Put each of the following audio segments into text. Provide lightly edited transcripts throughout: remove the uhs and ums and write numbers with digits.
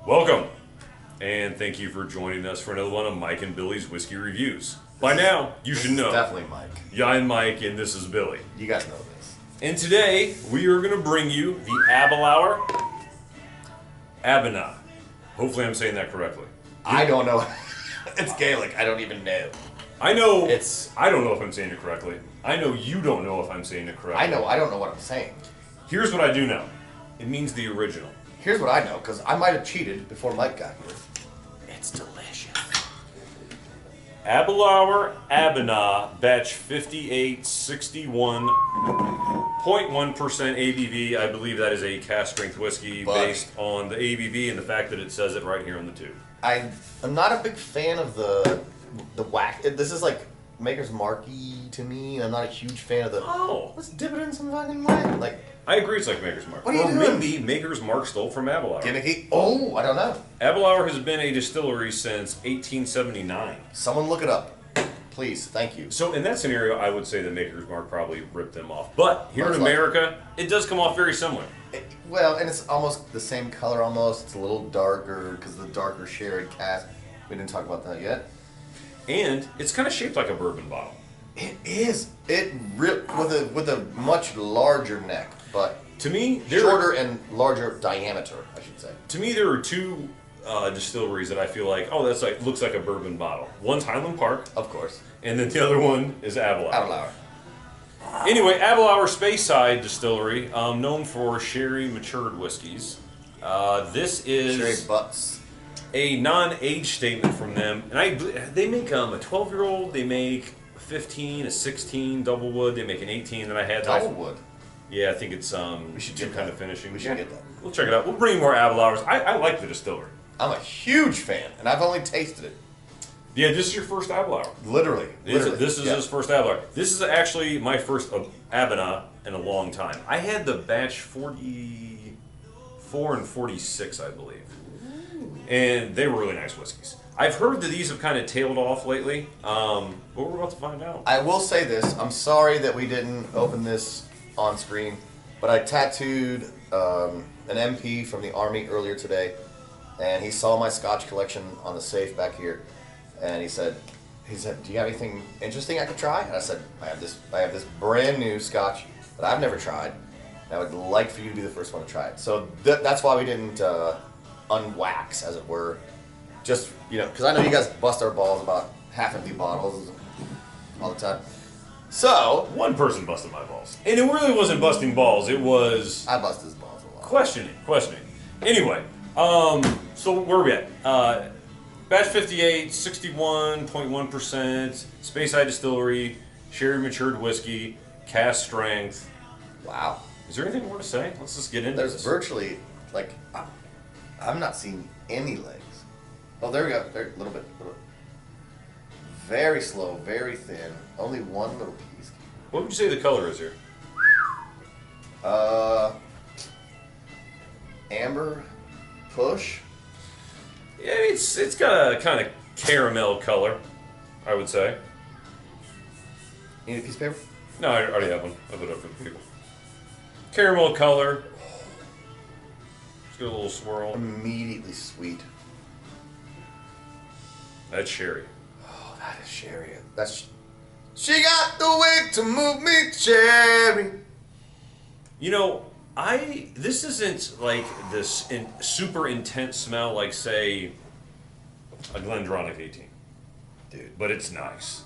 Welcome, and thank you for joining us for another one of Mike and Billy's Whiskey Reviews. By now, you should know. Definitely Mike. Yeah, I'm Mike, and this is Billy. You guys know this. And today, we are going to bring you the Aberlour Abena. Hopefully I'm saying that correctly. I don't know. It's Gaelic. I don't even know. I know. I don't know if I'm saying it correctly. I know you don't know if I'm saying it correctly. I know. I don't know what I'm saying. Here's what I do know. It means the original. Here's what I know, because I might have cheated before Mike got here. It's delicious. Aberlour Abena batch 5861.1% ABV. I believe that is a cask strength whiskey based on the ABV and the fact that it says it right here on the tube. I'm not a big fan of the whack. This is like Maker's Mark-y to me. I'm not a huge fan of the. Oh, let's dip it in some fucking wine. Like. I agree, it's like Maker's Mark. What are you doing? Maybe Maker's Mark stole from Aberlour. Gimmicky? Oh, I don't know. Aberlour has been a distillery since 1879. Someone look it up. Please, thank you. So in that scenario, I would say that Maker's Mark probably ripped them off. But here in America, it does come off very similar. Well, and it's almost the same color almost. It's a little darker because of the darker sherried cask. We didn't talk about that yet. And it's kind of shaped like a bourbon bottle. It is. It ripped with a much larger neck, but to me, shorter and larger diameter, I should say. To me, there are two distilleries that I feel like, oh, that's like looks like a bourbon bottle. One's Highland Park, of course, and then the other one is Aberlour. Aberlour. Anyway, Aberlour Speyside Distillery, known for sherry matured whiskeys. This is sherry butts. A non-age statement from them, and they make a 12-year-old. They make 15, a 16 double wood. They make an 18 that I had. Double wood. Yeah, I think it's we should get kind of finishing. We should get that. We'll check it out. We'll bring you more Aberlours. I like the distillery. I'm a huge fan, and I've only tasted it. Yeah, this is your first Aberlour. Literally. This is his first Aberlour. This is actually my first Abena in a long time. I had the batch 44 and 46, I believe. And they were really nice whiskeys. I've heard that these have kind of tailed off lately, but we're about to find out. I will say this. I'm sorry that we didn't open this on screen, but I tattooed an MP from the Army earlier today, and he saw my Scotch collection on the safe back here, and he said, do you have anything interesting I could try? And I said, I have this brand new Scotch that I've never tried, and I would like for you to be the first one to try it. So that's why we didn't unwax, as it were. Just, because I know you guys bust our balls about half-empty bottles all the time. So, one person busted my balls. And it really wasn't busting balls, it was... I bust his balls a lot. Questioning. Anyway, so where are we at? Batch 58, 61.1%, Speyside Distillery, sherry matured whiskey, cask strength. Wow. Is there anything more to say? Let's just get into this. There's virtually, I'm not seeing any legs. Oh, there we go. There, a little bit. Very slow, very thin. Only one little piece. What would you say the color is here? Amber push. Yeah, it's got a kind of caramel color, I would say. You need a piece of paper? No, I already have one. I'll put it up for the people. Caramel color. Just got a little swirl. Immediately sweet. That's sherry. Oh, that is sherry. She got the way to move me, cherry. This isn't like this super intense smell like, say, a Glendronach 18. Dude. But it's nice.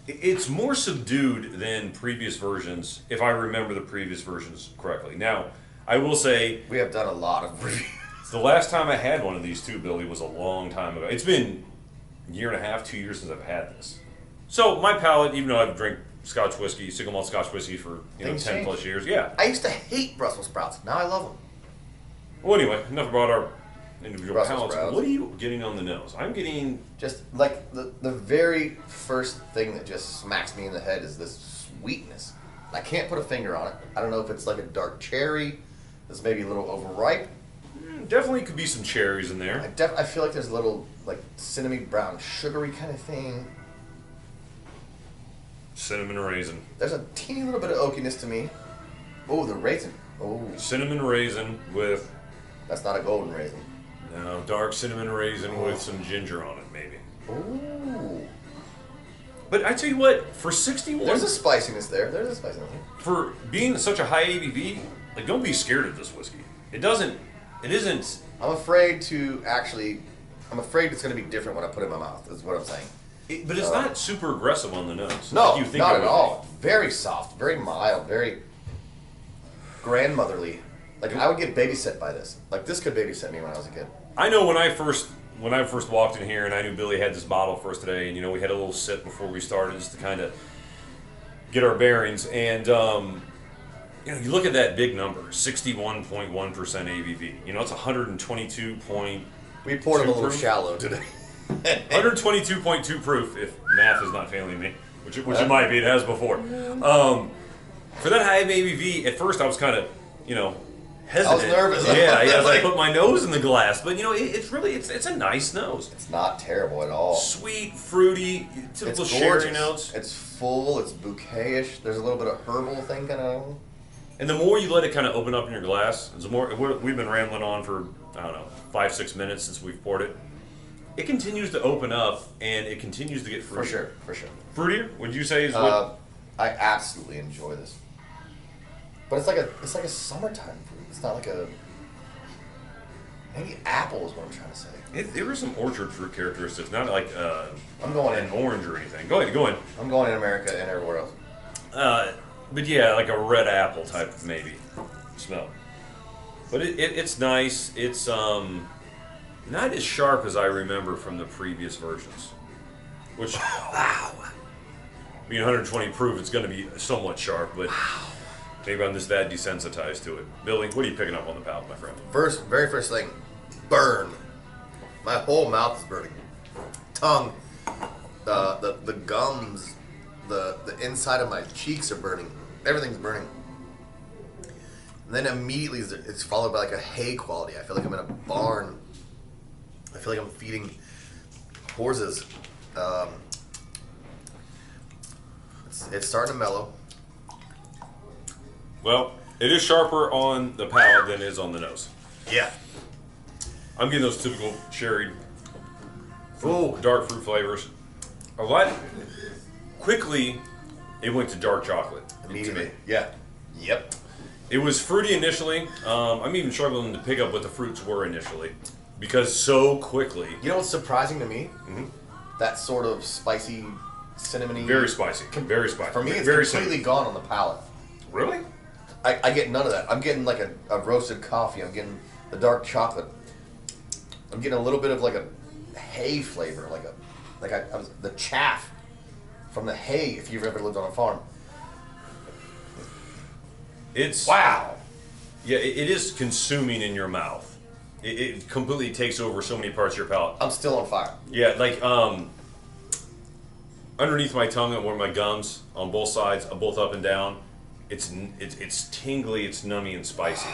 It's more subdued than previous versions, if I remember the previous versions correctly. Now, I will say... We have done a lot of reviews. The last time I had one of these too, Billy, was a long time ago. It's been a year and a half, 2 years since I've had this. So my palate, even though I've drank Scotch whiskey, single malt Scotch whiskey for 10 plus years, yeah. I used to hate Brussels sprouts. Now I love them. Well, anyway, enough about our individual Brussels palates. sprouts. What are you getting on the nose? I'm getting just like the very first thing that just smacks me in the head is this sweetness. I can't put a finger on it. I don't know if it's like a dark cherry that's maybe a little overripe. Definitely could be some cherries in there. I feel like there's a little like cinnamon brown sugary kind of thing. Cinnamon raisin. There's a teeny little bit of oakiness to me. Oh, the raisin. Oh. Cinnamon raisin with... That's not a golden raisin. No, dark cinnamon raisin with some ginger on it, maybe. Ooh. But I tell you what, for 61, There's a spiciness there. There's a spiciness there. for being such a high ABV, like don't be scared of this whiskey. It isn't. I'm afraid it's going to be different when I put it in my mouth, is what I'm saying. But it's not super aggressive on the nose. No, like you think not it at would all. Very soft, very mild, very grandmotherly. Like, I would get babysit by this. Like, this could babysit me when I was a kid. I know when I first walked in here and I knew Billy had this bottle for us today, and we had a little sip before we started just to kind of get our bearings. And you look at that big number, 61.1% ABV. It's 122 point. We poured them a little proof. shallow today. 122.2 proof, if math is not failing me, which it might be. It has before. For that high ABV, at first I was kind of, hesitant. I was nervous. Yeah, as I put my nose in the glass. But it's a nice nose. It's not terrible at all. Sweet, fruity, typical It's sherry gorgeous. notes. It's full. It's bouquet-ish. There's a little bit of herbal thing kind of. And the more you let it kind of open up in your glass, the more we've been rambling on for 5-6 minutes since we've poured it. It continues to open up and it continues to get fruitier. For sure. Fruitier? Would you say is what? I absolutely enjoy this. But it's like a summertime fruit. It's not like a maybe apple is what I'm trying to say. There are some orchard fruit characteristics, not like I'm going an in. orange or anything. Go ahead. I'm going in America and everywhere else. But yeah, like a red apple type of maybe smell. But it's nice. It's not as sharp as I remember from the previous versions. Which, wow. Being 120 proof, it's going to be somewhat sharp, but maybe I'm just that desensitized to it. Billy, what are you picking up on the palate, my friend? Very first thing, burn. My whole mouth is burning. Tongue, the gums, the inside of my cheeks are burning. Everything's burning. And then immediately it's followed by like a hay quality. I feel like I'm in a barn. I feel like I'm feeding horses. It's starting to mellow. Well, it is sharper on the palate than it is on the nose. Yeah. I'm getting those typical sherry, Ooh. dark fruit flavors. A lot quickly, it went to dark chocolate. Immediately. Yeah. Yep. It was fruity initially. I'm even struggling to pick up what the fruits were initially because so quickly. You know what's surprising to me? Mm-hmm. That sort of spicy, cinnamony. Very spicy. Very spicy. For me, it's very completely gone on the palate. Really? I get none of that. I'm getting like a roasted coffee. I'm getting the dark chocolate. I'm getting a little bit of like a hay flavor, the chaff from the hay. If you've ever lived on a farm. It's Wow. Yeah, it is consuming in your mouth. It completely takes over so many parts of your palate. I'm still on fire. Yeah, like underneath my tongue and where my gums on both sides, both up and down, it's tingly, it's nummy and spicy.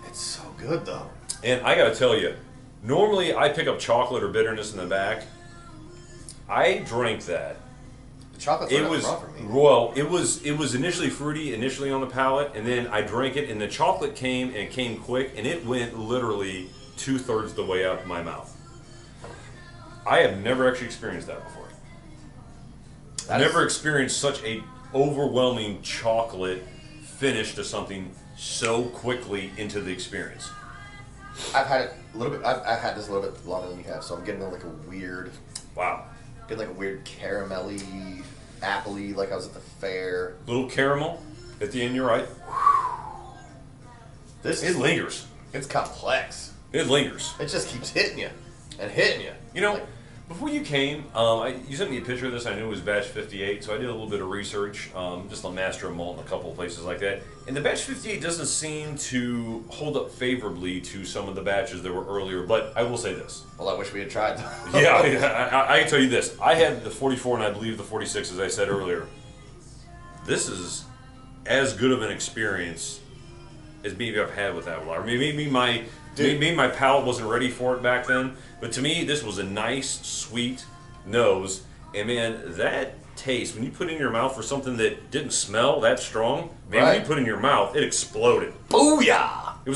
It's so good though. And I gotta tell you, normally I pick up chocolate or bitterness in the back. I drank that. The chocolate's right up front for me. Well, it was initially fruity, initially on the palate, and then I drank it, and the chocolate came, and it came quick, and it went literally 2/3 the way out of my mouth. I have never actually experienced that before. I've never experienced such a overwhelming chocolate finish to something so quickly into the experience. I've had it a little bit. I've had this a little bit longer than you have, so I'm getting like a weird. Wow. Getting like a weird caramelly, appley, like I was at the fair. Little caramel at the end. You're right. It lingers. It's complex. It lingers. It just keeps hitting you and hitting you. You know, before you came, you sent me a picture of this. I knew it was batch 58, so I did a little bit of research, just on master of malt in a couple of places like that. And the batch 58 doesn't seem to hold up favorably to some of the batches that were earlier, but I will say this. Well, I wish we had tried. Yeah, I can tell you this. I had the 44 and I believe the 46, as I said earlier. This is as good of an experience as maybe I've had with Aberlour. Maybe my palate wasn't ready for it back then, but to me, this was a nice, sweet nose. And man, that taste, when you put it in your mouth for something that didn't smell that strong, man, when you put it in your mouth, it exploded. Booyah! You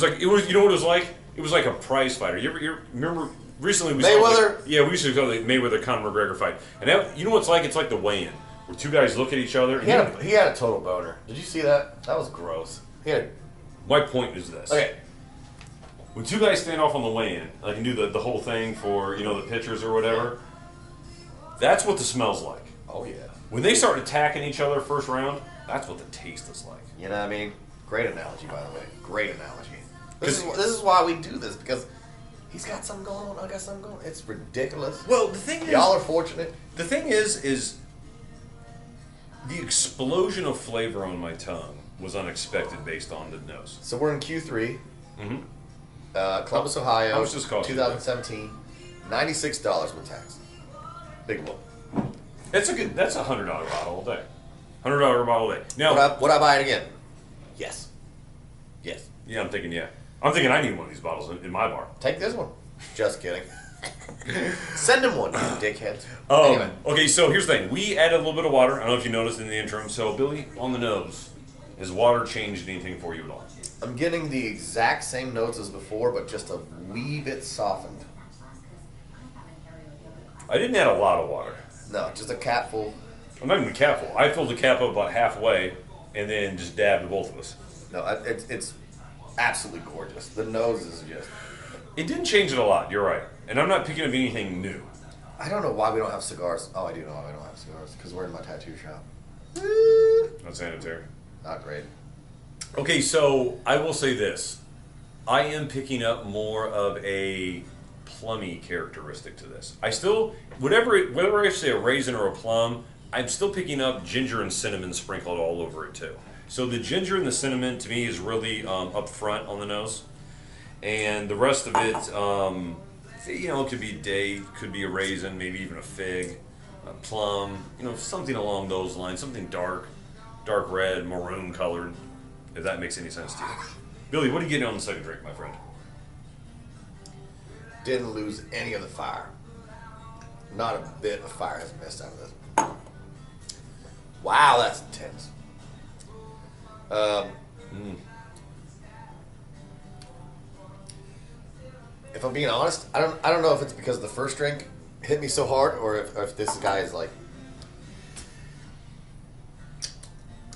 know what it was like? it was like a prize fighter. You remember recently we Mayweather? We used to go to the Mayweather Conor McGregor fight, and that, you know what it's like? It's like the weigh-in where two guys look at each other. He had a total boner. Did you see that? That was gross. My point is this. Okay. When two guys stand off on the weigh-in, I can do the whole thing for, you know, the pitchers or whatever. That's what the smell's like. Oh yeah. When they start attacking each other first round, that's what the taste is like. You know what I mean? Great analogy, by the way. Great analogy. This is why we do this, because he's got something going on, I got something going on. It's ridiculous. Well, the thing is, y'all are fortunate. The thing is the explosion of flavor on my tongue was unexpected based on the nose. So we're in Q3. Mm-hmm. Columbus, Ohio. How much does it cost? 2017. $96 with tax. Big whoop. That's a $100 bottle a day. $100 bottle a day. Now, would I buy it again? Yes. Yes. Yeah, I'm thinking I need one of these bottles in my bar. Take this one. Just kidding. Send him one, you dickheads. Anyway. Okay, so here's the thing. We added a little bit of water. I don't know if you noticed in the interim. So, Billy, on the nose, has water changed anything for you at all? I'm getting the exact same notes as before, but just a wee bit softened. I didn't add a lot of water. No, just a cap full. I'm not even a cap full. I filled the cap up about halfway and then just dabbed to both of us. No, it's absolutely gorgeous. The nose is just... It didn't change it a lot, you're right. And I'm not picking up anything new. I don't know why we don't have cigars. Oh, I do know why we don't have cigars. Because we're in my tattoo shop. Not sanitary. Not great. Okay, so I will say this. I am picking up more of a plummy characteristic to this. I still, whether I say a raisin or a plum, I'm still picking up ginger and cinnamon sprinkled all over it too. So the ginger and the cinnamon to me is really up front on the nose. And the rest of it, you know, it could be date, could be a raisin, maybe even a fig, a plum, you know, something along those lines, something dark red, maroon colored, if that makes any sense to you. Billy, what are you getting on the second drink, my friend? Didn't lose any of the fire. Not a bit of fire has missed out of this. Wow, that's intense. If I'm being honest, I don't know if it's because the first drink hit me so hard, or if this guy is like...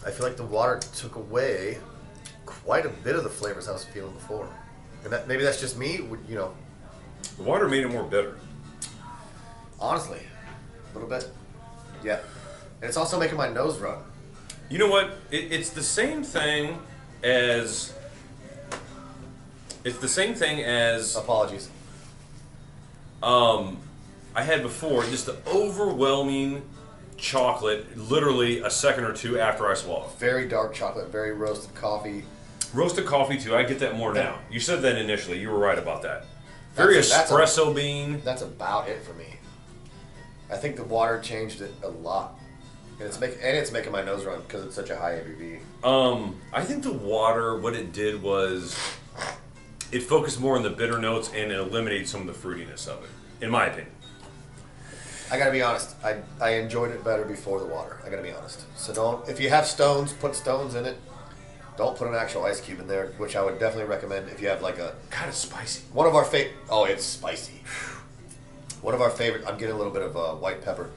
I feel like the water took away quite a bit of the flavors I was feeling before. And maybe that's just me, you know. The water made it more bitter. Honestly, a little bit. Yeah. And it's also making my nose run. You know what? It's the same thing as... It's the same thing as... Apologies. I had before, just the overwhelming chocolate, literally a second or two after I swallowed. Very dark chocolate, very roasted coffee. Roasted coffee too, I get that more now. You said that initially, you were right about that. Very espresso bean. That's about it for me. I think the water changed it a lot. And it's making my nose run because it's such a high ABV. I think the water, what it did was, it focused more on the bitter notes and it eliminated some of the fruitiness of it, in my opinion. I gotta be honest, I enjoyed it better before the water. I gotta be honest. So if you have stones, put stones in it. Don't put an actual ice cube in there, which I would definitely recommend if you have like a... God, it's spicy. One of our favorite... Oh, it's spicy. One of our favorite... I'm getting a little bit of white pepper.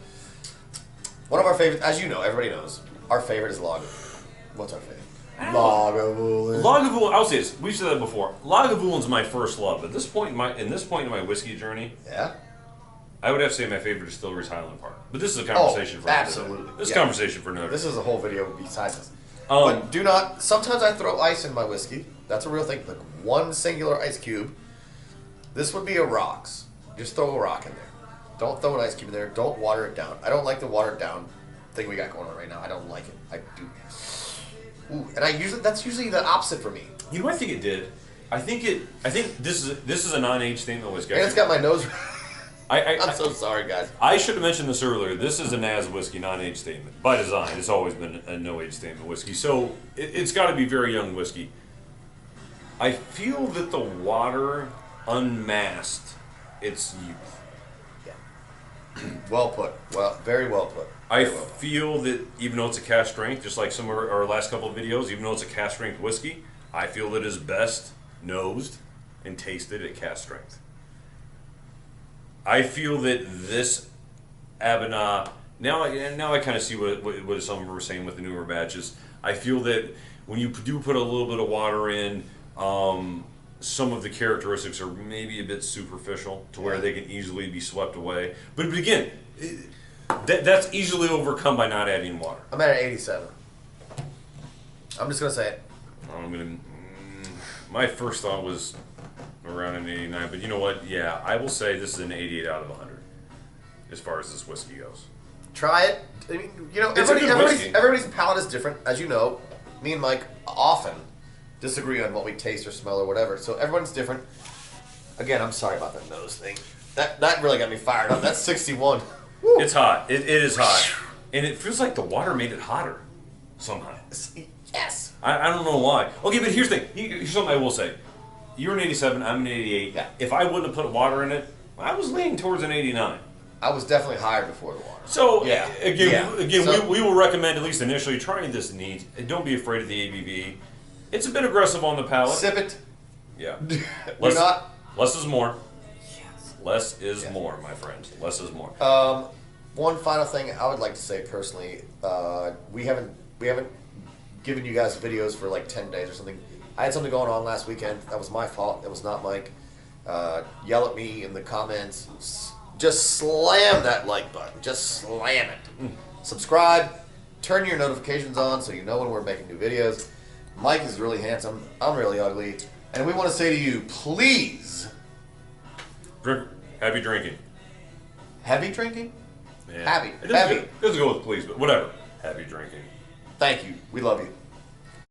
One of our favorite... As you know, everybody knows, our favorite is Lagavulin. What's our favorite? Lagavulin. Lagavulin, I'll say this. We've said that before. Lagavulin's my first love. At this point in my whiskey journey... Yeah? I would have to say my favorite distillery is Highland Park. But this is a conversation for another day. Absolutely. This is a conversation for another day. This is a whole video besides this. But do not... Sometimes I throw ice in my whiskey. That's a real thing. Like one singular ice cube. This would be a rocks. Just throw a rock in there. Don't throw an ice cube in there. Don't water it down. I don't like the watered down thing we got going on right now. I don't like it. I do. Ooh, and that's usually the opposite for me. You know what I think it did? I think this is a non-age statement whiskey. And it's got my nose... I'm so sorry, guys. I should have mentioned this earlier. This is a NAS whiskey, non-age statement. By design, it's always been a no-age statement whiskey. So it's got to be very young whiskey. I feel that the water unmasked its youth. Yeah. Well put. Well, very well put. I feel that even though it's a cask strength, just like some of our last couple of videos, even though it's a cask strength whiskey, I feel that it is best nosed and tasted at cask strength. I feel that this Aberlour, now I kind of see what some of them were saying with the newer batches. I feel that when you do put a little bit of water in, some of the characteristics are maybe a bit superficial to where they can easily be swept away. But again, that's easily overcome by not adding water. I'm at an 87. I'm just gonna say it. My first thought was around an 89, but you know what? Yeah, I will say this is an 88 out of 100 as far as this whiskey goes. Try it. I mean, you know, It's a good whiskey. everybody's palate is different, as you know. Me and Mike often disagree on what we taste or smell or whatever, so everyone's different. Again, I'm sorry about that nose thing. That really got me fired up. That's 61. Woo. It's hot. It is hot, and it feels like the water made it hotter somehow. Yes. I don't know why. Okay, but here's the thing. Here's something I will say. You're an 87. I'm an 88. Yeah. If I wouldn't have put water in it, I was leaning towards an 89. I was definitely higher before the water. So yeah. Again, So, we will recommend at least initially trying this neat. And don't be afraid of the ABV. It's a bit aggressive on the palate. sip it. Yeah. We're not. Less is more. Yes. Less is more, my friends. Less is more. One final thing I would like to say personally, we haven't given you guys videos for like 10 days or something. I had something going on last weekend. That was my fault. It was not Mike. Yell at me in the comments. Just slam that like button. Just slam it. Subscribe. Turn your notifications on so you know when we're making new videos. Mike is really handsome. I'm really ugly. And we want to say to you, please. Heavy drinking. Heavy drinking? Yeah. Happy. It doesn't go with please, but whatever. Heavy drinking. Thank you. We love you.